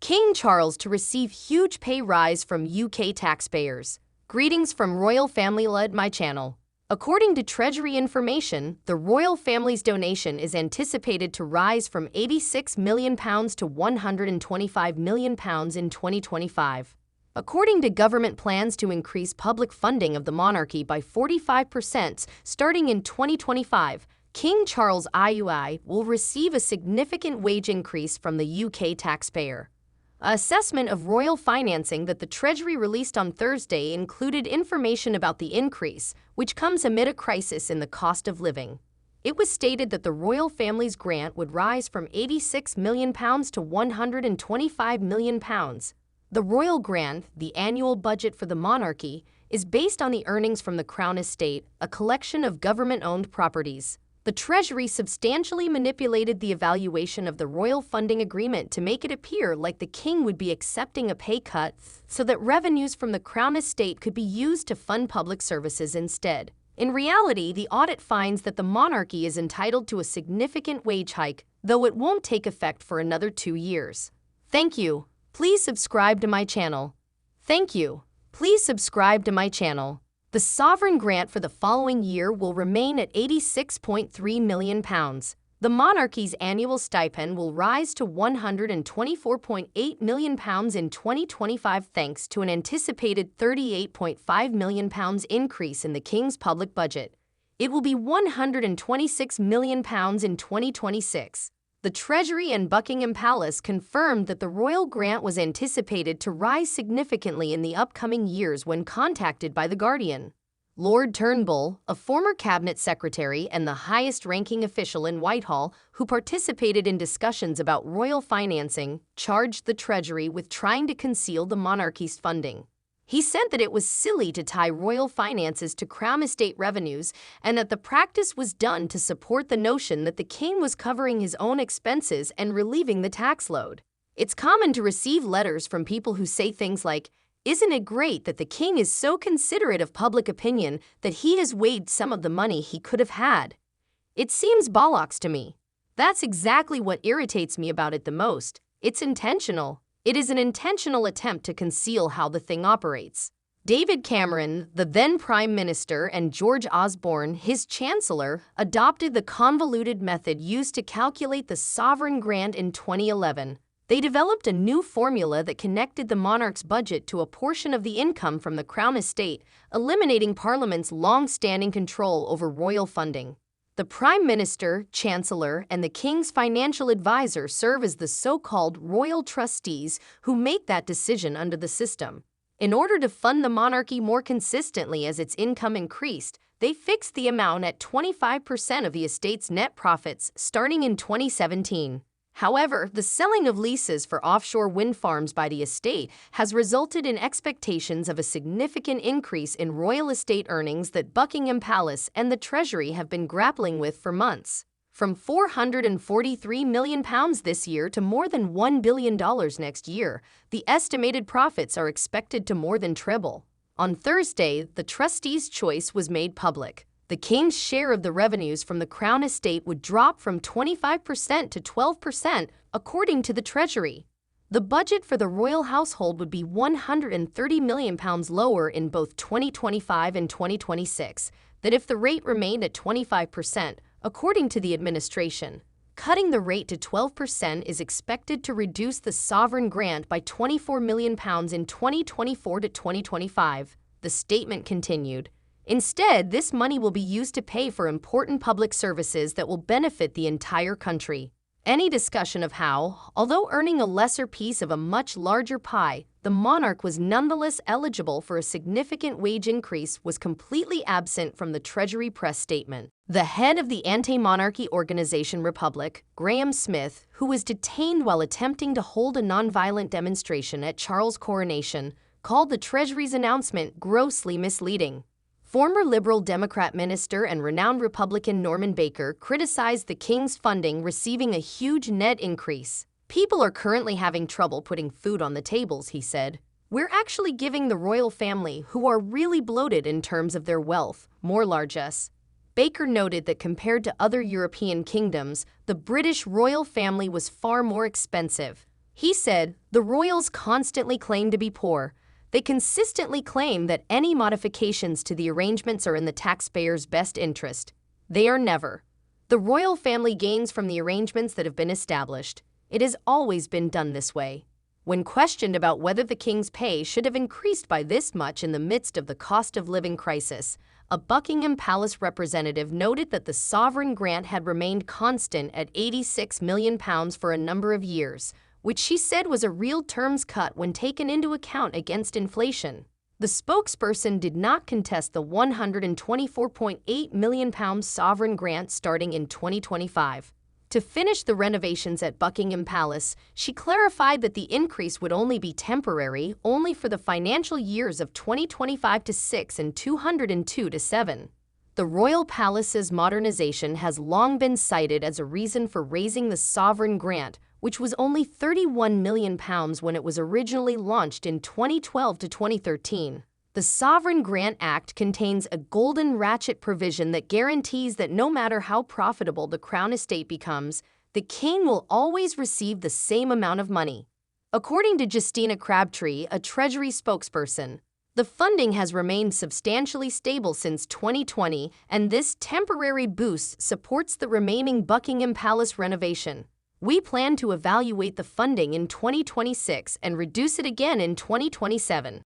King Charles to receive huge pay rise from UK taxpayers. Greetings from royal family led my channel. According to Treasury information, the royal family's donation is anticipated to rise from £86 million to £125 million in 2025. According to government plans to increase public funding of the monarchy by 45% starting in 2025, King Charles IUI will receive a significant wage increase from the UK taxpayer. An assessment of royal financing that the Treasury released on Thursday included information about the increase, which comes amid a crisis in the cost of living. It was stated that the royal family's grant would rise from £86 million to £125 million. The royal grant, the annual budget for the monarchy, is based on the earnings from the Crown Estate, a collection of government-owned properties. The Treasury substantially manipulated the evaluation of the royal funding agreement to make it appear like the king would be accepting a pay cut so that revenues from the Crown Estate could be used to fund public services instead. In reality, the audit finds that the monarchy is entitled to a significant wage hike, though it won't take effect for another 2 years. Thank you. Please subscribe to my channel. Thank you. Please subscribe to my channel. The sovereign grant for the following year will remain at £86.3 million. The monarchy's annual stipend will rise to £124.8 million in 2025 thanks to an anticipated £38.5 million increase in the king's public budget. It will be £126 million in 2026. The Treasury and Buckingham Palace confirmed that the royal grant was anticipated to rise significantly in the upcoming years when contacted by The Guardian. Lord Turnbull, a former cabinet secretary and the highest-ranking official in Whitehall who participated in discussions about royal financing, charged the Treasury with trying to conceal the monarchy's funding. He said that it was silly to tie royal finances to Crown Estate revenues and that the practice was done to support the notion that the king was covering his own expenses and relieving the tax load. It's common to receive letters from people who say things like, "Isn't it great that the king is so considerate of public opinion that he has waived some of the money he could have had?" It seems bollocks to me. That's exactly what irritates me about it the most. It's intentional. It is an intentional attempt to conceal how the thing operates. David Cameron, the then Prime Minister, and George Osborne, his Chancellor, adopted the convoluted method used to calculate the sovereign grant in 2011. They developed a new formula that connected the monarch's budget to a portion of the income from the Crown Estate, eliminating Parliament's long-standing control over royal funding. The Prime Minister, Chancellor, and the King's financial advisor serve as the so-called royal trustees who make that decision under the system. In order to fund the monarchy more consistently as its income increased, they fixed the amount at 25% of the estate's net profits starting in 2017. However, the selling of leases for offshore wind farms by the estate has resulted in expectations of a significant increase in royal estate earnings that Buckingham Palace and the Treasury have been grappling with for months. From £443 million this year to more than $1 billion next year, the estimated profits are expected to more than triple. On Thursday, the trustees' choice was made public. The king's share of the revenues from the Crown Estate would drop from 25% to 12%, according to the Treasury. The budget for the royal household would be £130 million lower in both 2025 and 2026 than if the rate remained at 25%, according to the administration. Cutting the rate to 12% is expected to reduce the sovereign grant by £24 million in 2024 to 2025, the statement continued. Instead, this money will be used to pay for important public services that will benefit the entire country. Any discussion of how, although earning a lesser piece of a much larger pie, the monarch was nonetheless eligible for a significant wage increase was completely absent from the Treasury press statement. The head of the anti-monarchy organization Republic, Graham Smith, who was detained while attempting to hold a nonviolent demonstration at Charles' coronation, called the Treasury's announcement grossly misleading. Former Liberal Democrat minister and renowned Republican Norman Baker criticized the king's funding receiving a huge net increase. "People are currently having trouble putting food on the tables," he said. "We're actually giving the royal family, who are really bloated in terms of their wealth, more largesse." Baker noted that compared to other European kingdoms, the British royal family was far more expensive. He said, "The royals constantly claim to be poor. They consistently claim that any modifications to the arrangements are in the taxpayers' best interest. They are never. The royal family gains from the arrangements that have been established. It has always been done this way." When questioned about whether the king's pay should have increased by this much in the midst of the cost of living crisis, a Buckingham Palace representative noted that the sovereign grant had remained constant at £86 million for a number of years, which she said was a real terms cut when taken into account against inflation. The spokesperson did not contest the £124.8 million sovereign grant starting in 2025. To finish the renovations at Buckingham Palace, she clarified that the increase would only be temporary, only for the financial years of 2025-6 and 202-7. The Royal Palace's modernization has long been cited as a reason for raising the sovereign grant, which was only £31 million when it was originally launched in 2012 to 2013. The Sovereign Grant Act contains a golden ratchet provision that guarantees that no matter how profitable the Crown estate becomes, the King will always receive the same amount of money. According to Justina Crabtree, a Treasury spokesperson, the funding has remained substantially stable since 2020, and this temporary boost supports the remaining Buckingham Palace renovation. We plan to evaluate the funding in 2026 and reduce it again in 2027.